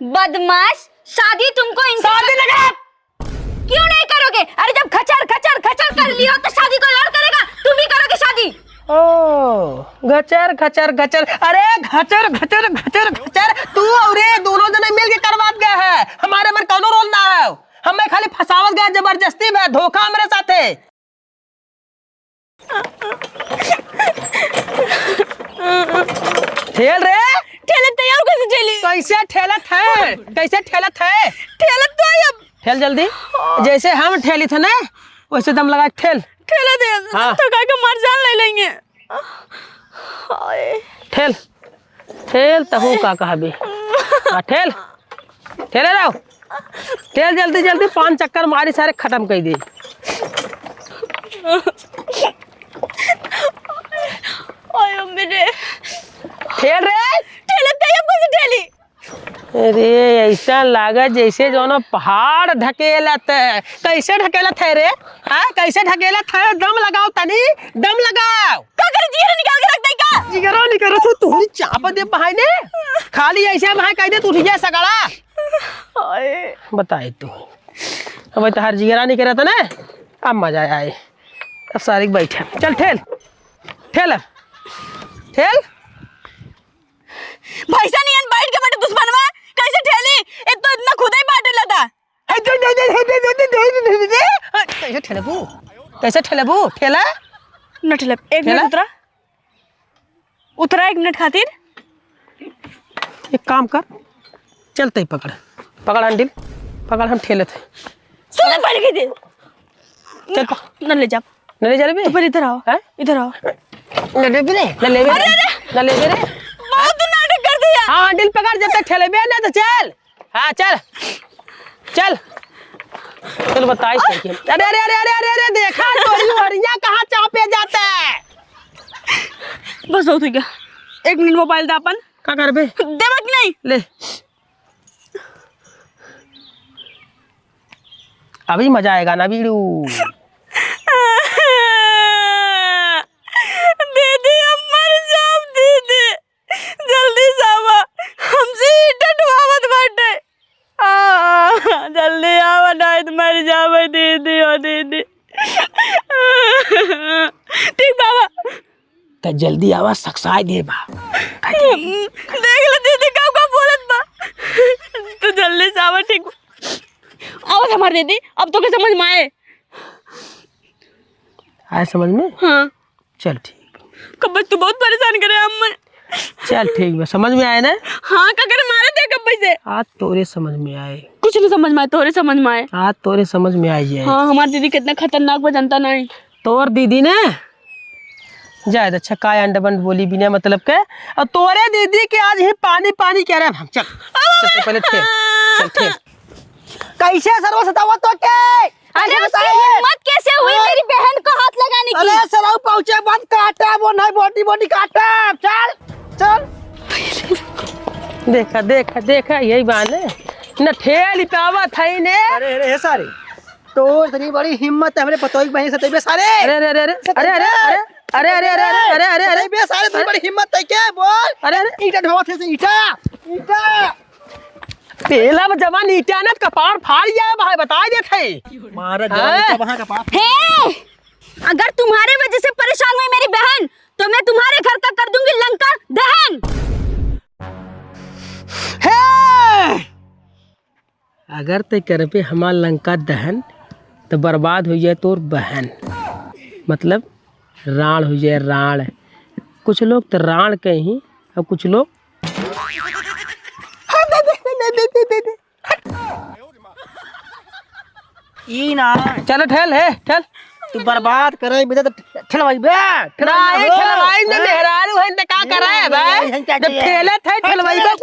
बदमाश, शादी तुमको शादी नहीं कर। क्यों नहीं करोगे? अरे जब खचर खचर खचर कर लियो तो शादी कोई और करेगा, तुम ही करोगे शादी। ओ घचर घचर घचर, अरे घचर घचर घचर घचर, तू और ये दोनों जने मिल के करवात गए है, हमारे में कौनो रोल ना है। हमें खाली फसावत गया जबरदस्ती में, धोखा हमारे साथ है। ठेल रे, ठेले तैयार कैसे ठेली? कैसे ठेलत है, कैसे ठेलत है? ठेलत तो है अब। ठेल जल्दी, जैसे हम ठेली थे ना वैसे दम लगा के ठेल। ठेले दे हाँ। तो का के मर जान ले लेंगे। ठेल ठेल तहू का कहबी। हाँ ठेल, ठेले रहो, ठेल जल्दी जल्दी, 5 चक्कर मारी सारे खत्म कर दी। ओए मेरे ठेल रे, ठेले तैयार कैसे ठेली? अरे ऐसा लागा जैसे जो ना पहाड़ ढकेलत है। कैसे ढकेलत है रे? हाँ कैसे ढकेलत है? दम लगाओ तनी, दम लगाओ। का करे जिगर निकाल के रख दे का? जिगरो नहीं करो तू, तुम्हारी चाप दे बहाई ने, खाली ऐसे बहाई कह दे तू उठ जा सगड़ा। ओए बताए तू, अब तो हर जिगरा नहीं करा था ना, अब मजा आए। अब सारी बैठे, चल ठेल ठेल ठेल। भैसा नहीं बैठ के बटे दुश्मन में कैसे ठेली? एक तो इतना खुद ही बांटे लता। कैसे ठेलबू, कैसे ठेलबू? ठेला न ठेले, एक ठेला? मिनट उतरा उतरा, 1 मिनट खातिर। एक काम कर, चलते ही पकड़ पकड़ हंडिल पकड़, हम ठेले थे। सुन पड़ गई थी। चल न ले जा, न ले जा रे, पर इधर आओ, हैं? इधर आओ। न ले बे रे, न ले बे रे, न ले बे रे। बहुत नाटक कर दिया। हाँ हंडिल पकड़, जब तक ठेले बे ना तो चल। हाँ चल चल चल, बताई सही। अरे अरे अरे अरे अरे अरे, देखा तोरी हरिया कहाँ चापे जाता है। बस बहुत हो गया, 1 मिनट मोबाइल दे अपन। क्या कर बे? देवा कि नहीं? ले, अभी मजा आएगा ना बीड़ू। दीदी हम मर जाओ, दीदी जल्दी जावा, हमसे डटवावत बाटे। जल्दी आवा नहीं तो मर जावे दीदी। ओ दीदी ठीक बाबा, तो जल्दी आवाज सक्साई दे बा। देख ले दीदी कब कब बोलत बा। तू जल्दी से आवा, ठीक आवाज हमार दीदी, अब तो के समझ में आए। आए समझ में? हाँ चल ठीक, कब तू बहुत परेशान करे हम। चल ठीक बा, समझ में आए ना? हाँ का करे मारे थे कब से? आज तोरे समझ में आए, कुछ नहीं समझ में आए, तोरे समझ में आए। आज तोरे समझ में आई जाए। हाँ हमारी दीदी कितना खतरनाक बा जनता नहीं। तोर दीदी ने जायद अच्छा काय अंडबंड बोली बिना मतलब के, और तोरे दीदी के आज ही पानी पानी कह रहे हम। चल चल पहले ठेल, चल ठेल। कैसे सर्व सतावत तो के? अरे उसकी हिम्मत कैसे हुई मेरी बहन को हाथ लगाने की? अरे सराउ पहुंचे बंद काटा वो नहीं, बॉडी बॉडी काटा। चल चल, देखा देखा देखा, यही बात है न, ठेल पावत है ने। अरे अरे सारे तो इतनी बड़ी हिम्मत है हमरे पतोई बहन से तबे सारे। अरे अरे अरे अरे अरे अरे अरे अरे अरे अरे अरे अरे बे सारे इतनी बड़ी हिम्मत है क्या? बोल। अरे अरे ईटा ढोवत है से ईटा ईटा तेला जवान ईटा न कपार फाड़ जाए भाई, बता देते मारा हाँ? जवान वहां का पाप। हे, अगर तुम्हारे वजह से परेशान हुई मेरी बहन तो मैं तुम्हारे घर का कर दूंगी लंका दहन। हे, अगर ते कर पे हमार लंका दहन तो बर्बाद हो जाए तोर बहन, मतलब राण हो जाए राण। कुछ लोग तो राण के ही, और कुछ लोग ई ना चलो ठहल है ठहल। तू बर्बाद करे बिना तो ठलवाई बे ठेलवाई ठेलवाई ने मेहरारू है ने का करे भाई, जब ठेले थे ठेलवाई बे।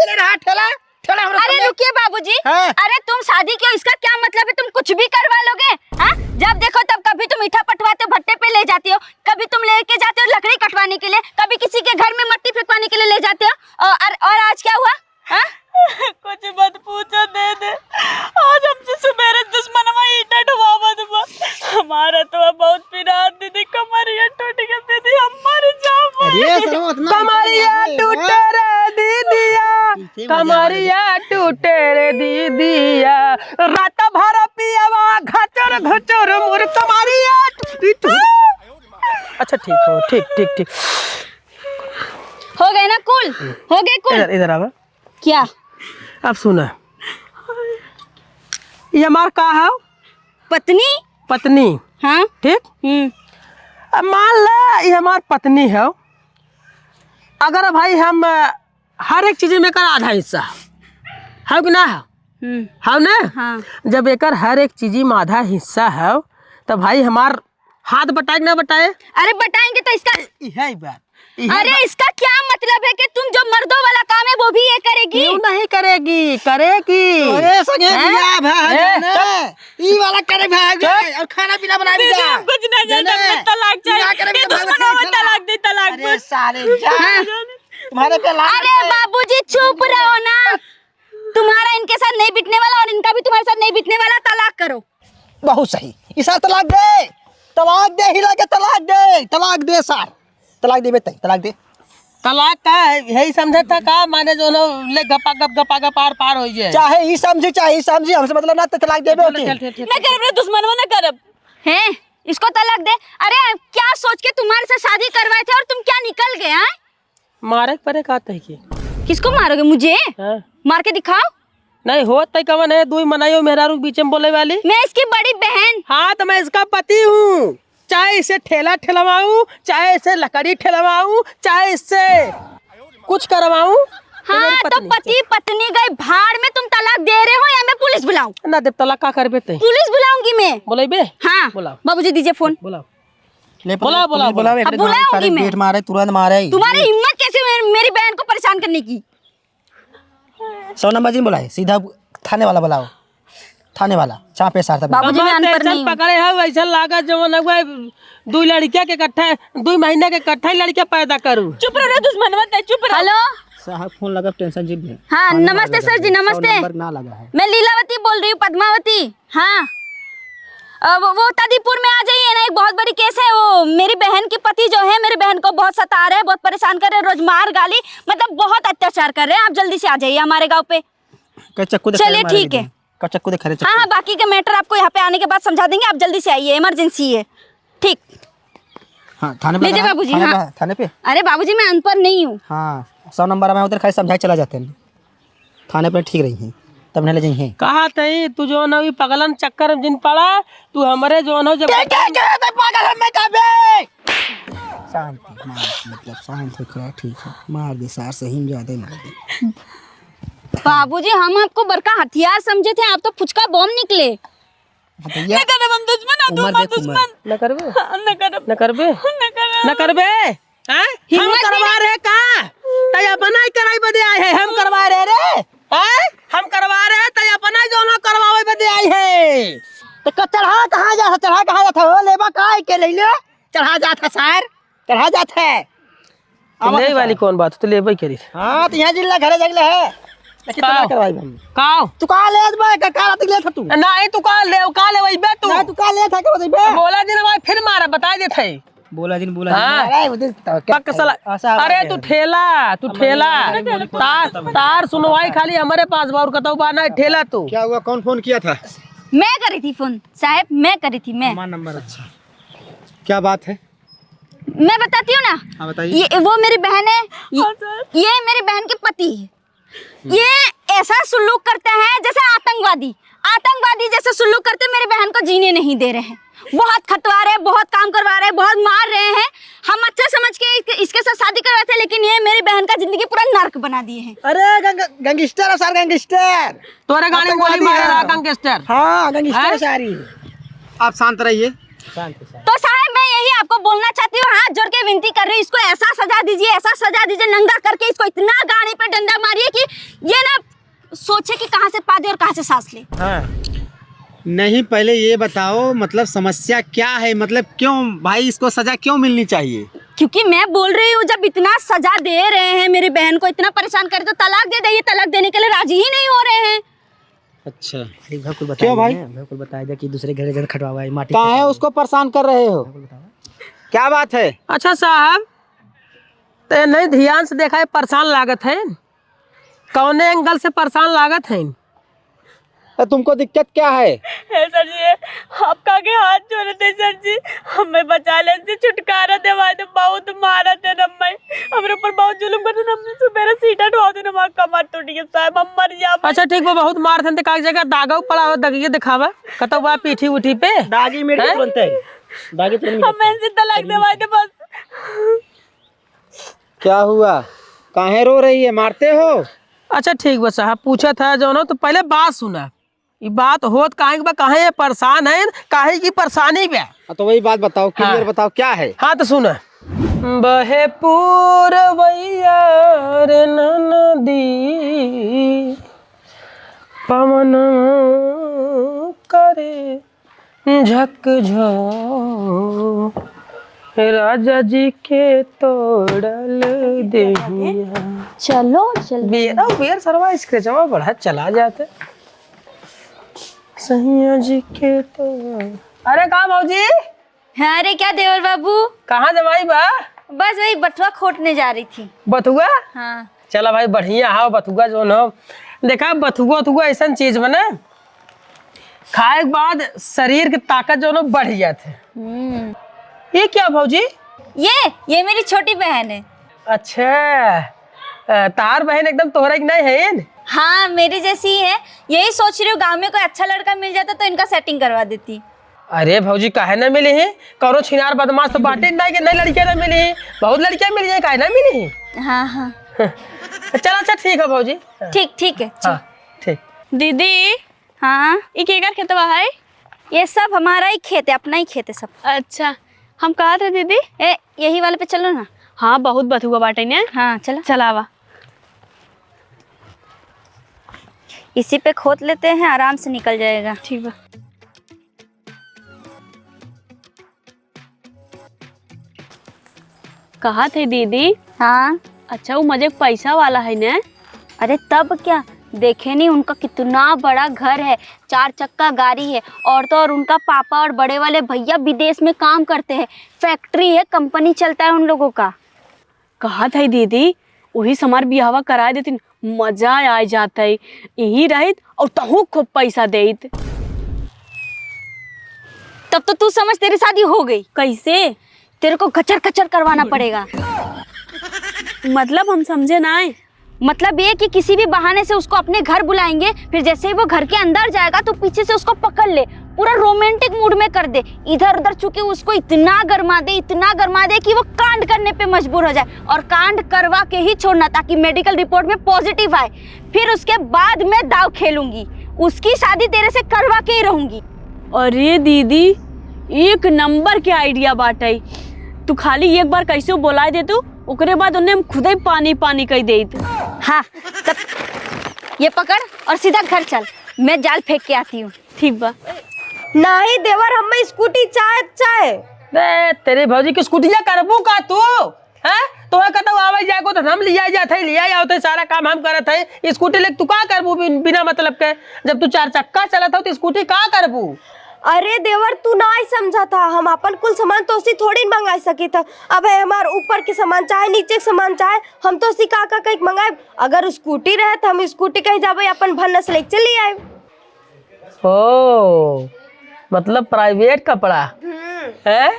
ठेला ठेला हमरा। अरे रुकिए बाबूजी, हाँ? अरे तुम शादी क्यों, इसका क्या मतलब है? तुम कुछ भी करवा लोगे? हाँ जब देखो तब कभी तुम ईटा पटवाते हो भट्टे पे ले जाते हो, कभी तुम लेके जाते हो लकड़ी कटवाने के लिए, कभी किसी के घर में मट्टी फेंकवाने के लिए ले जाते हो। और आज क्या हुआ? हाँ? कुछ मत पूछो दे दे, आज हमसे सुबेरे दुश्मन में ईटा ढुवावा दुबा। हमारा तो बहुत पीड़ा दीदी, कमरिया टूट गई दीदी, हम मर जाओ। अरे सरो इतना कमरिया टूटे रे दीदिया, कमरिया टूटे रे दीदिया रात भर पियावा घचर घचर मोर कमारिया। अच्छा ठीक हो, ठीक ठीक ठीक। हो गए ना कुल, हो गए कुल। इधर इधर आवा। क्या? अब सुना, ये हमार का है? पत्नी। पत्नी। हाँ। ठीक। अब मान ला ये हमार पत्नी है, अगर भाई हम हर एक चीज में कर आधा हिस्सा है कि ना है ना? हाँ। जब एक हर एक चीज में आधा हिस्सा है तो भाई हमार हाथ बटाए कि ना बटाए? अरे बताएंगे तो इसका यही बात। अरे इसका क्या मतलब है कि तुम जो मर्दों वाला काम है वो भी ये करेगी? क्यों नहीं करेगी? करेगी। अरे सगे हैं? बिया भाई ए, जाने ई वाला करे भाई और खाना पीना बना भी जा कुछ ना जाने तलाक चाहिए, ये दुश्मनों में तलाक दे, तलाक अरे दे। साले जा तुम्हारे पे लाग अरे बाबूजी चुप रहो ना, तुम्हारा इनके साथ नहीं बिटने वाला और इनका भी तुम्हारे साथ नहीं बिटने वाला, तलाक करो। बहुत सही इसा तलाक दे, तलाक दे, हिला के तलाक दे, तलाक दे सार, तलाक दे बेटा, तलाक दे। तलाक का यही समझा था का माने जो ले गपा गप पार पार हो जाए। चाहे ई समझी चाहे ई समझी, हमसे मतलब ना तो तलाक देबे होती। मैं करब रे दुश्मन में ना करब। हैं? इसको तलाक दे। अरे क्या सोच के तुम्हारे साथ शादी करवाए थे और तुम क्या निकल गए? हैं? मारे परे कहते है कि किसको मारोगे? मुझे हाँ? मार के दिखाओ। नहीं होत तय कवन है, दुई मनाइयो मेहरारू बीच में बोले वाली। मैं इसकी बड़ी बहन। हाँ तो मैं इसका पति हूँ, चाहे इसे ठेला ठेलवाऊं, चाहे इसे लकड़ी ठेलवाऊं, चाहे इससे कुछ करवाऊं। हाँ तो पति पत्नी गई भाड़ में, तुम तलाक दे रहे हो या मैं पुलिस बुलाऊं? ना देव तलाक का करबे तय? पुलिस बुलाऊंगी मैं। बोले बे? हाँ बुलाओ। बाबूजी दीजिए फोन। बुलाओ। ले बोला, बोला, बोला। अब बुलाऊंगी मैं। पेट मारे तुरंत मारे। तुम्हारी हिम्मत कैसे मेरी बहन को परेशान करने की? 100 नंबर जी बुलाए, सीधा थाने वाला बुलाओ, थाने वाला चापे सारता। बाबूजी मैं अनपढ़ नहीं हूँ। पकड़े है वैसा लागत जवन हुआ दो लड़किया के इकट्ठा 2 महीने के इकट्ठा लड़किया पैदा करूं। चुप रहो दुश्मन मत, चुप रहो। हेलो साहब फोन लगा, टेंशन जी भी। हाँ नमस्ते सर जी, नमस्ते। नंबर ना लगा है। मैं लीलावती बोल रही हूँ, पद्मावती। हाँ वो तदीपुर में आ जाइए ना, एक बहुत बड़ी केस है। वो मेरी बहन की पति जो है मेरी बहन को बहुत सता रहे हैं, बहुत परेशान कर रहे हैं, रोज मार गाली मतलब बहुत अत्याचार कर रहे हैं। आप जल्दी से आ जाइए हमारे गाँव पे। चलिए ठीक है। चक्कू दिखा रहे। हाँ हाँ बाकी के मैटर आपको यहाँ पे आने के बाद समझा देंगे, आप जल्दी से आइए, इमरजेंसी है। ठीक। हाँ थाने पे लीजिए लगा, बाबूजी। थाने हाँ पे, थाने पे। अरे बाबूजी मैं अनपढ़ नहीं हूँ। हाँ 100 नंबर में उधर खाली समझाए चला जाते हैं, थाने पे ठीक रही हैं तब नहीं ले जाइए। कहा तई तू जो न पगलन चक्कर में जिन पड़ा, तू हमारे जो न जब पागल है मैं कबे। शांति मार, मतलब शांत होकर ठीक है, मार दे सार सही ज्यादा मार दे। बाबूजी हम आपको बड़का हथियार समझे थे, आप तो फुचका बम निकले। बताइए हम दुश्मन उमर देख उमर। न करबे न करब न करबे न करबे। हैं? हम करवा रहे का तय अपना ही कराई बदे आए हैं, हम करवा रहे रे। हैं? हम करवा रहे तय अपना जो न करवावे बदे आए हैं। तो चढ़ा कहाँ जा, चढ़ा कहाँ जाता हो? लेबा का के ले ले चढ़ा जाता सार, चढ़ा जाता है। ले वाली कौन बात तो लेबे करी। हाँ तो यहाँ जिला घरे जगले है, लेकिन का? करवाई हम। काओ तू का ले बे का रात ले था तू? नहीं तू का ले वही बे तू। ना तू का ले था के बता बे। बोला दिन भाई फिर मारा बता दे थे। बोला दिन बोला हाँ। अरे उधर पक साला। अरे तू ठेला तार सुनवाई खाली हमारे पास बार कतौ बा ना ठेला तू। क्या हुआ, कौन फोन किया था? मैं करी थी फोन साहब, मैं करी थी। मैं नंबर। अच्छा क्या बात है? मैं बताती हूँ ना। हाँ बताइए। ये वो मेरी बहन है, ये मेरी बहन के पति है। ये ऐसा सुलूक करते हैं जैसे आतंकवादी जैसे सुलूक करते, मेरी बहन को जीने नहीं दे रहे हैं। बहुत खटवा रहे हैं, बहुत काम करवा रहे हैं, बहुत मार रहे हैं। हम अच्छा समझ के इसके साथ शादी करवाए थे, लेकिन ये मेरी बहन का जिंदगी पूरा नर्क बना दिए हैं। अरे गैंगस्टर है सार, गैंगस्टर। तोरे गाड़ी में गोली मारे रहा गैंगस्टर। हाँ गैंगस्टर सारी। आप शांत रहिए। तो साहब मैं यही आपको बोलना चाहती हूँ, हाथ जोड़ के विनती कर रही हूँ, इसको ऐसा सजा दीजिए, ऐसा सजा दीजिए, नंगा करके इसको इतना गाड़ी पे डंडा मारिए कि ये ना सोचे कि कहाँ से पा दे और कहाँ से सांस ले। हाँ। नहीं पहले ये बताओ मतलब समस्या क्या है, मतलब क्यों भाई इसको सजा क्यों मिलनी चाहिए? क्योंकि मैं बोल रही हूँ जब इतना सजा दे रहे हैं मेरी बहन को, इतना परेशान करे, तो तलाक दे दें। तलाक देने के लिए राजी ही नहीं हो रहे हैं। अच्छा क्यों भाई? बिल्कुल बताया जा कि दूसरे घर जन खटवा हुआ है माटी कहाँ है, उसको परेशान कर रहे हो? क्या बात है? अच्छा साहब ते नहीं ध्यान से देखा है, परेशान लागत है। कौने एंगल से परेशान लागत है? तो तुमको दिक्कत क्या है? सर जी आपका के हाथ जोड़े थे सर जी, हमें बचा ले से छुटकारा दिवाए तो बहुत मारा थे नम्मा, हमारे ऊपर बहुत जुल्म करते हमने सुबह सीटा ढवा दे ना कमर टूट गई साहब हम मर जा। अच्छा ठीक बा, बहुत मार थे काग जगह दागा पड़ा हो दगिए दिखावा कतो बा पीठी उठी पे दागी मेरे तुरंत है, दागी तुरंत। हमें इनसे तलाक दिवाए थे बस। क्या हुआ, काहे रो रही है, मारते हो? अच्छा ठीक बा साहब, पूछा था जो ना तो पहले बात सुना। ये बात होत काहे बा, काहे परेशान है, काहे की परेशानी बा? तो वही बात बताओ, क्लियर बताओ क्या है। हाँ तो सुना। बहे पूरवैया रे नदी पवन करे झकझो राजा जी के तोड़ल देहिया। चलो चल बेरा बेर सरवा स्क्रेचवा बढ़ा चला जाते सैया जी के तो। अरे कहाँ भाजी? हाँ अरे क्या देवर बाबू, कहाँ जमाई बा? बस वही बटुआ खोटने जा रही थी। बथुआ? हाँ चला भाई बढ़िया है बथुआ जो न। देखा बथुआ वथुआ ऐसा चीज बना खाए के बाद शरीर की ताकत जो न बढ़ जाते। ये क्या भाजी? ये मेरी छोटी बहन है। अच्छा तार बहन एकदम तोहरा की नहीं है? हाँ मेरी जैसी ही है, यही सोच रही हूँ गाँव में कोई अच्छा लड़का मिल जाता तो इनका सेटिंग करवा देती। अरे भौजी काहे ना मिली है, कौनो छिनार बदमाश तो बाटे नहीं कि नहीं लड़कियां ना मिली है, बहुत लड़कियां मिल जाए, काहे ना मिली है। हाँ हाँ चल अच्छा ठीक है भौजी। ठीक है। हाँ ठीक। दीदी हाँ ये केकर खेतवा है? ये सब हमारा ही खेत है, अपना ही खेत है सब। अच्छा हम कहा थे दीदी? यही वाले पे चलो ना। हाँ बहुत बथुआ बाटे ने। हाँ चलो चलावा इसी पे खोद लेते हैं, आराम से निकल जाएगा। ठीक है। कहा थे दीदी? हाँ अच्छा वो मजे पैसा वाला है ना? अरे तब क्या, देखे नहीं उनका कितना बड़ा घर है, 4 चक्का गाड़ी है, और तो और उनका पापा और बड़े वाले भैया विदेश में काम करते हैं, फैक्ट्री है, कंपनी चलता है उन लोगों का। कहा था दीदी वही समार बिहावा करा देती, मजा आ जाता है, यही रहित और तहु खूब पैसा देत। तब तो तू समझ तेरी शादी हो गई। कैसे? तेरे को कचर कचर करवाना पड़ेगा। मतलब हम समझे ना है। मतलब ये कि किसी भी बहाने से उसको अपने घर बुलाएंगे, फिर जैसे ही वो घर के अंदर जाएगा तो पीछे से उसको पकड़ ले, पूरा रोमांटिक मूड में कर दे, इधर उधर चुके उसको इतना गरमा दे कि वो कांड करने पे मजबूर हो जाए, और कांड करवा के ही छोड़ना ताकि मेडिकल रिपोर्ट में पॉजिटिव आए। फिर उसके बाद मैं दाव खेलूंगी, उसकी शादी तेरे से करवा के ही रहूंगी। अरे दीदी एक नंबर के आइडिया बाटे, तू खाली एक बार कैसे बोला दे तू, ओकरे बाद उन्हें हम खुद ही पानी पानी कह दे। हाँ तब ये पकड़ और सीधा घर चल, मैं जाल फेंक के आती हूँ। ठीक बा। नहीं देवर, हम स्कूटी चाहे तेरे भौजी की स्कूटिया करबू का तू हैं? तो कहता आवे जाएगो तो हम लिया जाते लिया जाते, सारा काम हम करत है, स्कूटी ले तू का करबू बिना मतलब के? जब तू 4 चक्का चलत हो तो स्कूटी का करबू? अरे देवर तू ना ही समझा था, हम अपन कुल सामान तो उसी थोड़ी मंगा सके था। अब है हमारे ऊपर के सामान चाहे नीचे के सामान चाहे, हम तो उसी का कहीं मंगाए। अगर स्कूटी रहे तो हम स्कूटी कहीं जावे अपन भनस ले चली आए। ओ मतलब प्राइवेट कपड़ा है?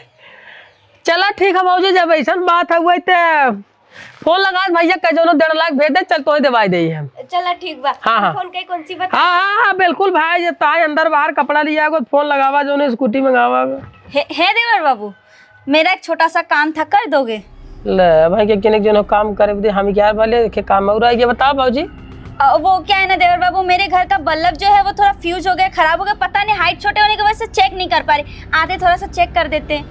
चला ठीक है भौजी, जब ऐसा बात है वही तो फोन लगा भैया कह जो 1.5 लाख भेज दे, चल तो दवाई दे हम। चला ठीक बा। हाँ फोन कहीं कौन सी बता? हाँ बिल्कुल भाई, जब ताए अंदर बाहर कपड़ा लिया को फोन लगावा जो ने स्कूटी मंगावा। हे देवर बाबू, मेरा एक छोटा सा काम था, कर दोगे? ले भाई के किने जो काम करे दे, हम क्या वाले के काम और आए, बताओ भौजी। वो क्या है ना देवर बाबू, मेरे घर का बल्ब जो है वो थोड़ा फ्यूज हो गया, खराब हो गया, पता नहीं हाइट छोटे होने की वजह से चेक नहीं कर पा रही, आते थोड़ा सा चेक कर देते।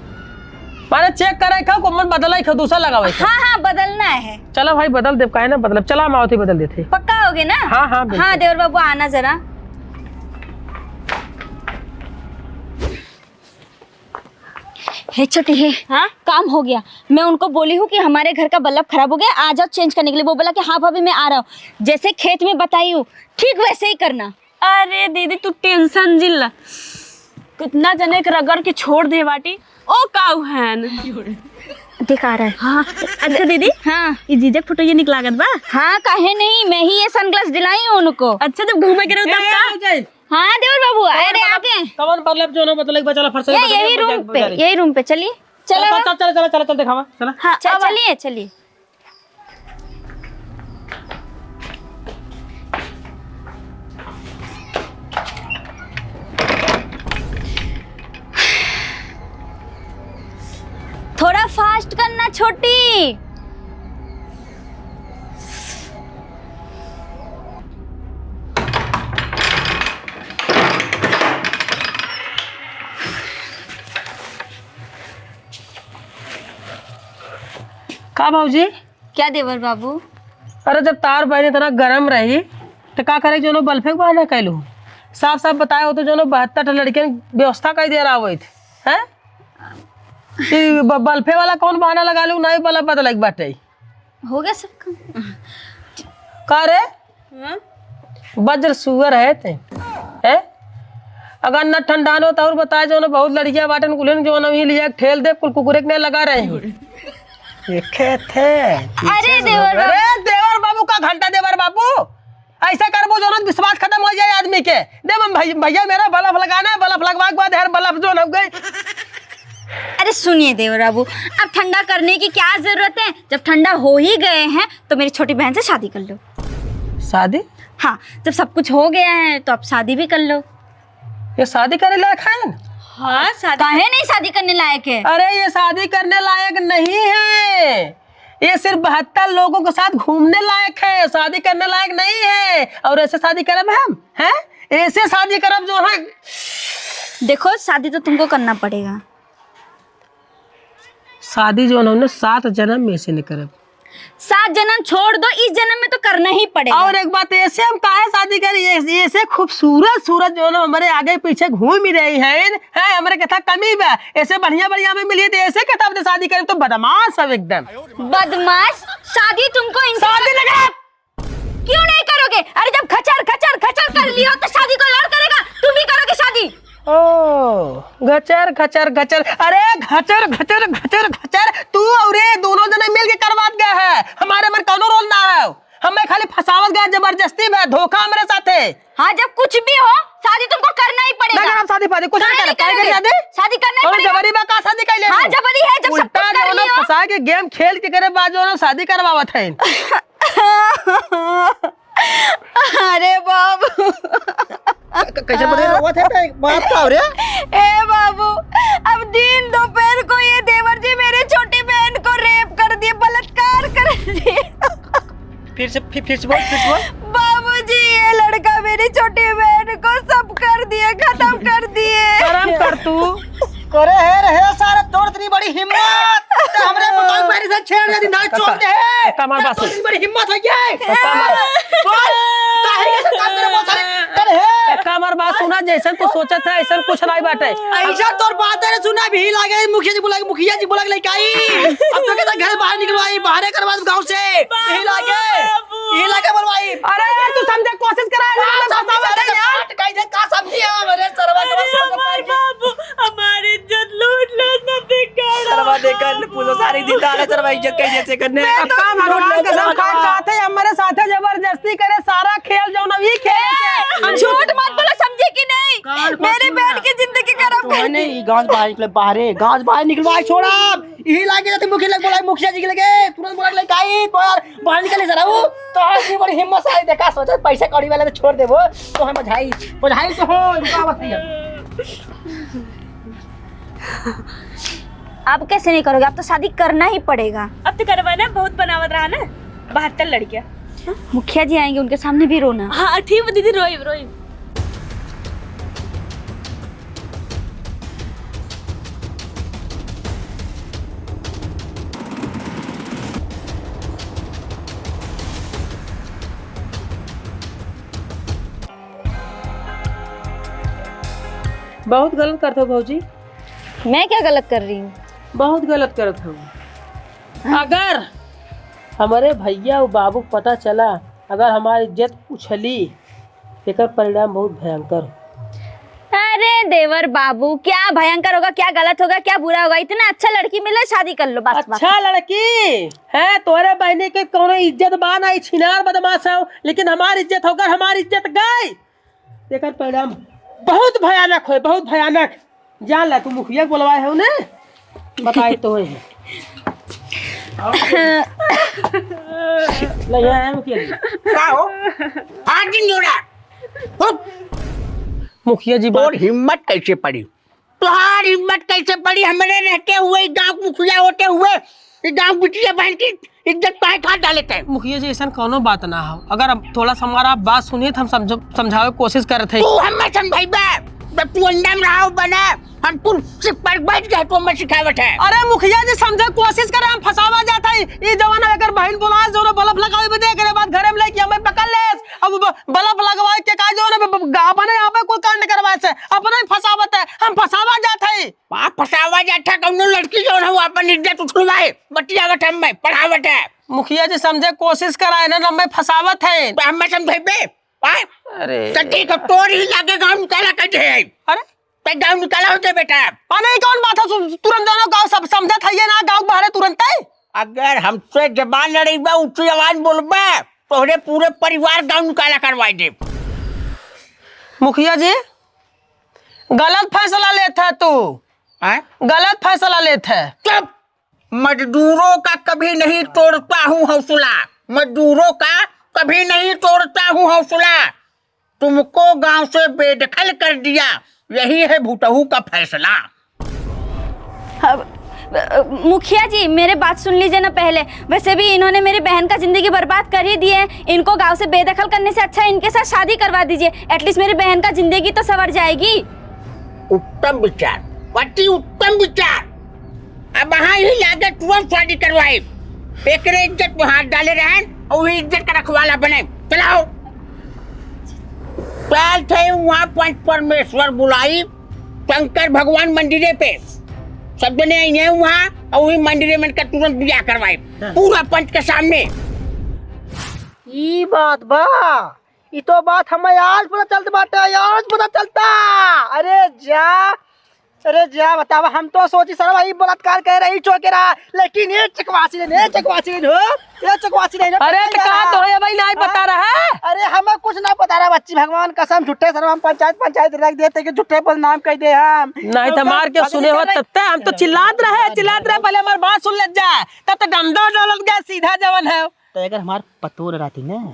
माने चेक कराए खा को मन बदलाई खा, दूसरा लगावे खा। हाँ बदलना है। चलो भाई बदल दे, काहे ना बदलब, चला मावती बदल देते। पक्का होगे ना? हाँ देवर बाबू आना जरा। हे छोटी है, हाँ काम हो गया। मैं उनको बोली हूँ कि हमारे घर का बल्ब खराब हो गया, आ जाओ चेंज करने के लिए। वो बोला कि हाँ भाभी मैं आ रहा हूँ, जैसे खेत में बताई हूँ ठीक वैसे ही करना। अरे दीदी तू टेंशन जिल्ला, कितना जने के रगड़ के छोड़ दे बाटी। ओ काऊ हैन देख आ रहा है। हाँ अच्छा दीदी, हाँ ये जीजे फोटो ये निकलागत बा। हाँ काहे नहीं, मैं ही ये सनग्लास दिलाई हूँ उनको। अच्छा जब घूमे के रहो तब का? हाँ देवर बाबू अरे आके कौन बल्ब जो ना मतलब बचाला फरसे यही रूम पे चलिए। चलो चल दिखावा चला। हाँ चलिए चलिए। थोड़ा फास्ट करना छोटी। का भाजी क्या देवर बाबू? अरे जब तार बहने इतना गर्म रही तो का करे जो बल्फे बहाना कैलू। साफ साफ बताए हो तो जो 72 लड़के व्यवस्था कर दे रहा हुई है बल्फे वाला कौन बहाना लगा लू नहीं बल्ब बदल बाटे हो गया सब काम। का रे वज्र सुअर है ते है अगर न ठंडा हो तो और बताए जो बहुत लड़कियां बाटन कुलन जो नहीं लिया ठेल दे कुल कुकुरे ने लगा रहे हैं देखे थे। अरे देवर बाबू, अरे देवर बाबू का घंटा देवर बाबू ऐसा करबो जो विश्वास खत्म हो जाए आदमी के। दे भैया मेरा बल्ब लगाना है बल्ब लगवा के बाद बल्ब जो हो गई। अरे सुनिए देवर बाबू अब ठंडा करने की क्या जरूरत है? जब ठंडा हो ही गए हैं तो मेरी छोटी बहन से शादी कर लो। शादी? हाँ जब सब कुछ हो गया है तो अब शादी भी कर लो। ये शादी करने लायक है? हाँ शादी काहे नहीं शादी करने लायक है? अरे ये शादी करने लायक नहीं है, ये सिर्फ 72 लोगों के साथ घूमने लायक है, शादी करने लायक नहीं है। और ऐसे शादी करब हम हैं? ऐसे शादी करब जो है। देखो शादी तो तुमको करना पड़ेगा। शादी जो है 7 जन्म में से नहीं करब। 7 जन्म छोड़ दो, इस जन्म में तो करना ही पड़ेगा। और एक बात ऐसे हम काहे शादी करी? ऐसे खूबसूरत सूरत जो है हमारे आगे पीछे घूम ही रही है हमारे कथा कमी बा। ऐसे बढ़िया बढ़िया में मिली तो ऐसे कथा शादी करें तो बदमाश सब एकदम। बदमाश? शादी तुमको शादी लगा क्यों नहीं करोगे? अरे जब खचर खचर खचर कर लियो तो शादी कोई और करेगा, तुम ही करोगे शादी। ओ घचर घचर घचर, अरे घचर घचर घचर घचर तू और ये दोनों जने मिल के करवात गए है, हमारे में कौनो रोल ना है। हमें खाली फसावत गया जबरदस्ती में, धोखा हमारे साथ है। हाँ जब कुछ भी हो शादी तुमको करना ही पड़ेगा। ना शादी फादी कुछ नहीं कर पाएंगे। शादी करना ही पड़ेगा। जबरी में का शादी कर ले? हाँ जबरी है, जब सब कुछ कर लियो। फंसा के गेम खेल के करे बाद जो शादी करवावत है। अरे बाबू कैसे बदल रहा थे बात का रे? ए बाबू अब दिन दोपहर को ये देवर जी मेरी छोटी बहन को रेप कर दिए, बलात्कार कर दिए। फिर से बोल। बाबूजी ये लड़का मेरी छोटी बहन को सब कर दिए, खत्म कर दिए। शर्म कर तू। करे है रहे सारा तोड़ इतनी बड़ी हिम्मत तो हमरे बताओ मेरे से छेड़ दे ना छोड़ दे है। कमर बासु इतनी बड़ी हिम्मत है ये बोल काहे के काम करे बहुत सारे कर है। कमर बात सुना जैसे तू सोचत है ऐसा कुछ नहीं बाटे। ऐसा तोर बात है सुना भी लागे मुखिया जी बुला के लेके आई। अब तो कहता घर बाहर निकलवाई, बाहर करवा गांव से ही लागे बोलवाई। अरे यार तू समझे कोशिश करा यार कहीं दे का समझिया मेरे सरवा के बाबू हमारी इज्जत लूट लो ना सरवा देकर पूछो सारी दिन डाले सरवा इज्जत कैसे करने। का भगवान कसम खाए साथे हमारे साथे जबरदस्ती करे सारा खेल जो नवी खेल। झूठ मत बोलो, समझे कि नहीं? मेरी बहन की जिंदगी खराब कर दी। नहीं गांव बाहर निकले, बाहर निकलवा छोड़ा यही लागे जाते मुखिया जी के लगे तुरंत बोला ले काई बाहर निकले जरा वो तो आज बड़ी हिम्मत सारी देखा सोचा पैसे कौड़ी वाले तो छोड़ दे वो तो हम बधाई तो हो रुकावत नहीं। अब कैसे नहीं करोगे? अब तो शादी करना ही पड़ेगा। अब तो करवाना बहुत बनावत रहा ना 72 लड़कियां। मुखिया जी आएंगे उनके सामने भी रोना। हाँ ठीक दीदी रोई। बहुत गलत करते हो भौजी। मैं क्या गलत कर रही हूँ? बहुत गलत करत हो। अगर हमारे भैया और बाबू को पता चला अगर हमारी इज्जत उछली एकर परिणाम बहुत भयंकर। अरे देवर बाबू क्या भयंकर होगा, क्या गलत होगा, क्या बुरा होगा? इतना अच्छा लड़की मिले शादी कर लो बस। अच्छा लड़की है तोरे बहनी के कोनो इज्जत बा नहीं, छिनार बदमाश हो, लेकिन हमारी इज्जत होकर हमारी इज्जत गई। तेकर परिणाम बहुत भयानक हो, बहुत भयानक। जान ला तू मुखिया बोलवाए हो ने, बताए तो है ले यहाँ है मुखिया जी। क्या हो हाथ दिन जोड़ा मुखिया जी और हिम्मत कैसे पड़ी, तुहार हिम्मत कैसे पड़ी हमारे रहते हुए, गांव मुखिया होते हुए गांव बिटिया बहन की इज्जत काहे खा डालते हैं। मुखिया जी ऐसा कोनो बात ना हो, अगर अब थोड़ा सा हमारा बात सुनिए तो हम समझावे की कोशिश कर रहे थे। तू हमें समझाइबे, तू अंडा में रहा बना, हम तू सिर्फ पर बैठ गए तो हमें सिखावट है। अरे मुखिया जी समझे कोशिश करे, हम फसावा जाता है ये जवान। अगर बहन बोला जो बल्ब लगावे बदे करे बाद घरे में लेके हमें पकड़ ले, अब बल्ब लगवाए के का जो अपने यहाँ पे कोई कांड करवाए से अपने ही फसावत है, हम फसावा जाता है। वहाँ फसावा जाता कौनो लड़की जो है वो अपन इज्जत उठवाए बतियावट हमें पढ़ावट है। मुखिया जी समझे कोशिश कराए ना, हमें फसावत है। तो हमें समझाइबे। अरे तो ठीक है, तोर ही लागे गाँव निकाला कैसे है, अरे तो गाँव निकाला होते बेटा। अरे कौन बात है, तुरंत दोनों गाँव सब समझत है ना, गाँव बाहर तुरंत है। अगर हमसे जबान लड़ेबा ऊंची आवाज बोलबा तोहरे पूरे परिवार गाँव निकाला करवाई दे। मुखिया जी गलत फैसला लेता है तू, गलत फैसला लेता है। चुप, मजदूरों का कभी नहीं तोड़ता हूँ हौसला, मजदूरों का कभी नहीं तोड़ता हूँ हौसला। तुमको गांव से बेदखल कर दिया, यही है भूतहू का फैसला। मुखिया जी मेरे बात सुन लीजिए ना पहले। वैसे भी इन्होंने मेरी बहन का जिंदगी बर्बाद कर ही दी है, इनको गांव से बेदखल करने से अच्छा इनके साथ शादी करवा दीजिए, एटलीस्ट मेरी बहन का जिंदगी तो संवर जाएगी। उत्तम विचार, अति उत्तम विचार। अब वहाँ ही लागे तुरंत शादी करवाए, एक इज्जत में हाथ डाले रहे और इज्जत का रखवाला बने। चलाओ कल थे वहाँ पंच परमेश्वर बुलाई शंकर भगवान मंदिरे पे, सब जने आए वहाँ और वही मंदिरे में का तुरंत ब्याह करवाए पूरा पंच के सामने। ई बात बा, ई तो बात हमें आज पता चलता बाटे, आज पता चलता। अरे जा बतावा, हम तो सोची सर भाई बलात्कार कह रही चौकेरा, लेकिन ये चकवासी नहीं, ये चकवासी नहीं हो, ये चकवासी नहीं। अरे कहा तो है भाई, नहीं बता रहा है। अरे हमें कुछ ना बता रहा बच्ची, भगवान कसम झूठे सर हम पंचायत रख देते कि झूठे पर नाम कह दे हम। नहीं तो मार के सुने हो तब तक हम तो चिल्लात रहे, पहले हमारी बात सुन ले जाए तब तो डंडा डोलत गया सीधा जवन है। तो अगर हमारे पतोर रहती ना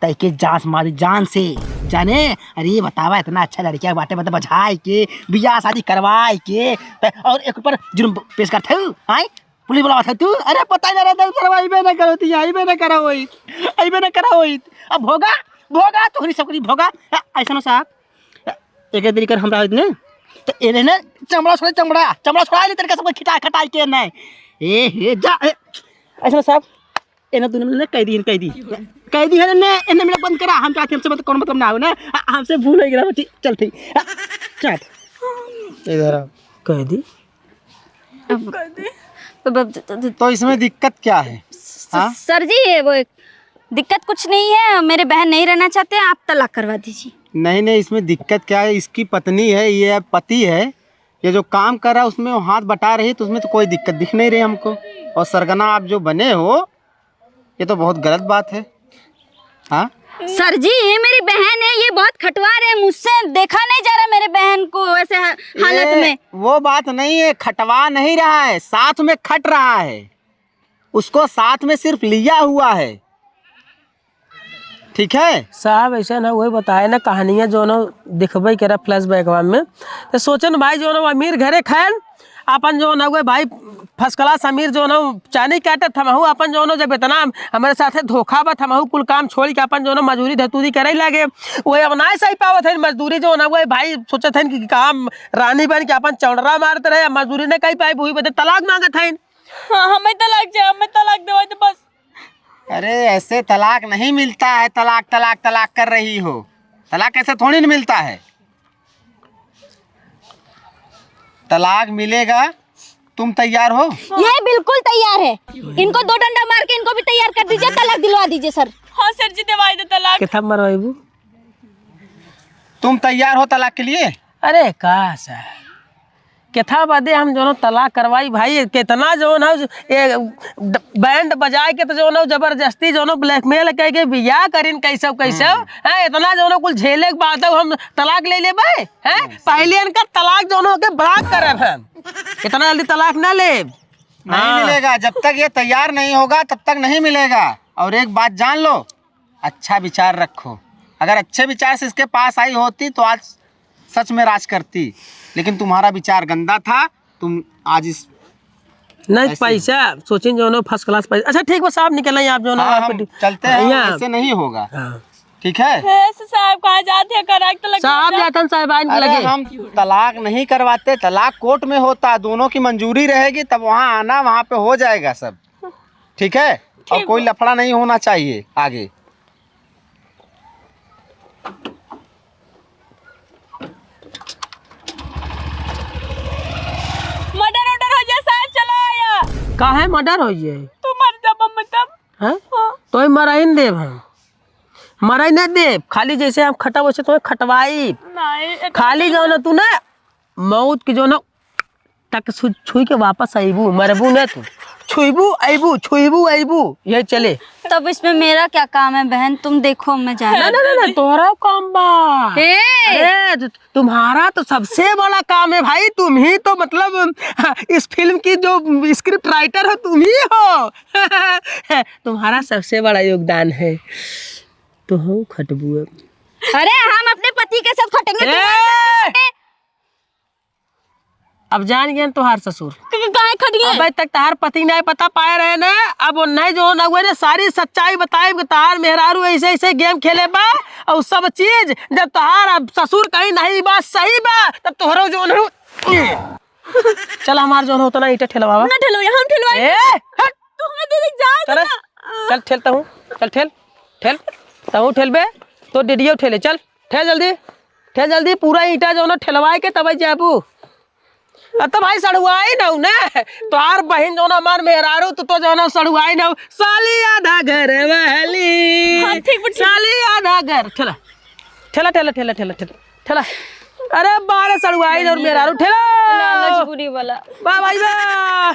तय के जांच मारी जान से जाने। अरे बतावा इतना अच्छा लड़किया बाटे मतलब बझाए के बियाह शादी करवाए के और एक ऊपर जुर्म पेश करते आई पुलिस बुलावा था तू। अरे पता ही ना रहता करवाई बे ना करो ती आई बे ना करा होई, आई बे ना करा होई। अब भोगा भोगा तोहरी सब कुछ भोगा। ऐसा ना साहब एक देरी कर हमरा ने तो एने ने चमड़ा छोड़ा ले तेरे सब खिटा खटाई के ना ए जा। ऐसा साहब एना तूने कह दी है ने एने मेरा बंद करा, हम चाहते हमसे मतलब कौन मतलब ना हो ना, हमसे भूल हो गया। ठीक चल ठीक चल इधर कह दी। तो इसमें दिक्कत क्या है? सर जी वो दिक्कत कुछ नहीं है, मेरे बहन नहीं रहना चाहते, आप तलाक करवा दीजिए। नहीं इसमें दिक्कत क्या है, इसकी पत्नी है, ये पति है, ये जो काम कर रहा है उसमें वो हाथ बटा रही है, तो उसमें तो कोई दिक्कत दिख नहीं रही हमको। और सरगना आप जो बने हो ये तो बहुत गलत बात है। हाँ सर जी ये मेरी बहन है, ये बहुत खटवार है, मुझसे देखा नहीं जा रहा मेरे बहन को ऐसे हालत में। वो बात नहीं है, खटवा नहीं रहा है, साथ में खट रहा है, उसको साथ में सिर्फ लिया हुआ है। ठीक है साहब ऐसा ना वही बताए ना कहानियाँ जो ना दिखबे करा फ्लैश बैकवा में, तो सोचन भाई जो ना अमीर घरे खैन अपन जो ना हुए भाई फर्स्ट क्लास अमीर जो ना चानी काटे थमहू अपन जो ना जब इतना हमारे साथे धोखा बा थमहू कुल काम छोड़ के अपन जो ना मजदूरी धतूरी करे लगे, वो अब ना सही पावत है मजदूरी जो ना हुए भाई सोचत है कि काम रानी बन के अपन चौड़रा मारते रहे, मजदूरी नहीं कही पाई, वही बदे तलाक मांगत है। हमें तलाक चाहिए, हमें तलाक दे दो बस। अरे ऐसे तलाक नहीं मिलता है, तलाक तलाक तलाक कर रही हो, तलाक ऐसे थोड़ी नहीं मिलता है। तलाक मिलेगा, तुम तैयार हो? ये बिल्कुल तैयार है, इनको 2 डंडा मार के इनको भी तैयार कर दीजिए, तलाक दिलवा दीजिए सर। हाँ सर जी दे दो तलाक। कितना मरवाइबू? तुम तैयार हो तलाक के लिए? अरे का सर केथा बदे हम जो तलाक करवाई भाई, कितना जो ना ये बैंड बजाए के तो जो ना जबरदस्ती जो ना ब्लैकमेल कह के बियाह करीन कैसे है, इतना जो ना कुल झेले के बाद हम तलाक ले ले भाई है। पहले इनका तलाक जो ना के ब्लॉक करे हम, इतना जल्दी तलाक ना ले। नहीं मिलेगा जब तक ये तैयार नहीं होगा तब तक नहीं मिलेगा। और एक बात जान लो, अच्छा विचार रखो। अगर अच्छे विचार से इसके पास आई होती तो आज सच में राज करती, लेकिन तुम्हारा विचार गंदा था। तुम आज इस नहीं पैसा सोचिन जो ना फर्स्ट क्लास पैसा। अच्छा ठीक है साहब निकल आप जो ना हम चलते हैं, ऐसे नहीं होगा। ठीक है ऐसे साहब कहाँ जाते हैं करा तो लगे साहब जातन साहब अरे लगे। हम तलाक नहीं करवाते, तलाक कोर्ट में होता, दोनों की मंजूरी रहेगी तब वहाँ आना, वहाँ पे हो जाएगा सब। ठीक है, और कोई लफड़ा नहीं होना चाहिए आगे। मर्डर ऑर्डर हो जाए साहब, चलो आया कहा है मर्डर हो जाए तू मर जा मतलब। हैं? तो मराई न देव, हम मराई नहीं देव, खाली जैसे हम खटा वैसे तुम्हें खटवाई। नहीं खाली जो ना तू ना मौत की जो ना टक छुई के वापस आईबू, मरबू न तू, छुईबू आईबू ये चले। तब इसमें मेरा क्या काम है बहन, तुम देखो मैं जा रही ना तोहरा काम बा। अरे तुम्हारा तो सबसे बड़ा काम है भाई, तुम ही तो मतलब इस फिल्म की जो स्क्रिप्ट राइटर हो तुम ही हो। तुम्हारा सबसे बड़ा योगदान है। तो हम खटबू अब। अरे हम अपने पति के साथ खटेंगे, तुम ए! खटे। अब जान गए तुहार ससुर, कहाँ खट गए? अब तक तहार पति नहीं पता पाए रहे ना, अब वो नहीं जो ना हुए ना सारी सच्चाई बताए कि तहार मेहरारू ऐसे ऐसे गेम खेले बा और सब चीज। जब तहार अब ससुर कहीं नहीं बा सही बा तब तोहरो जो ना चल हमार जो होता ना ईटा ठेलवा ना ठेलो हम ठेलवाए। तू हमें दे जा चल ठेलता हूँ, चल ठेल तहूँ ठेलबे तो डिडियो ठेले, चल ठेल जल्दी पूरा ईटा जो ना ठेलवाए के तब जाबू। तो भाई सड़ुआई न ना तोहार बहन जो ना मार मेहरारू तो जो ना सड़ुआई न साली आधा घर वाली, साली आधा घर। ठेला अरे बारे सड़ुआई और मेहरारू ठेला मजबूरी वाला वाह भाई वाह।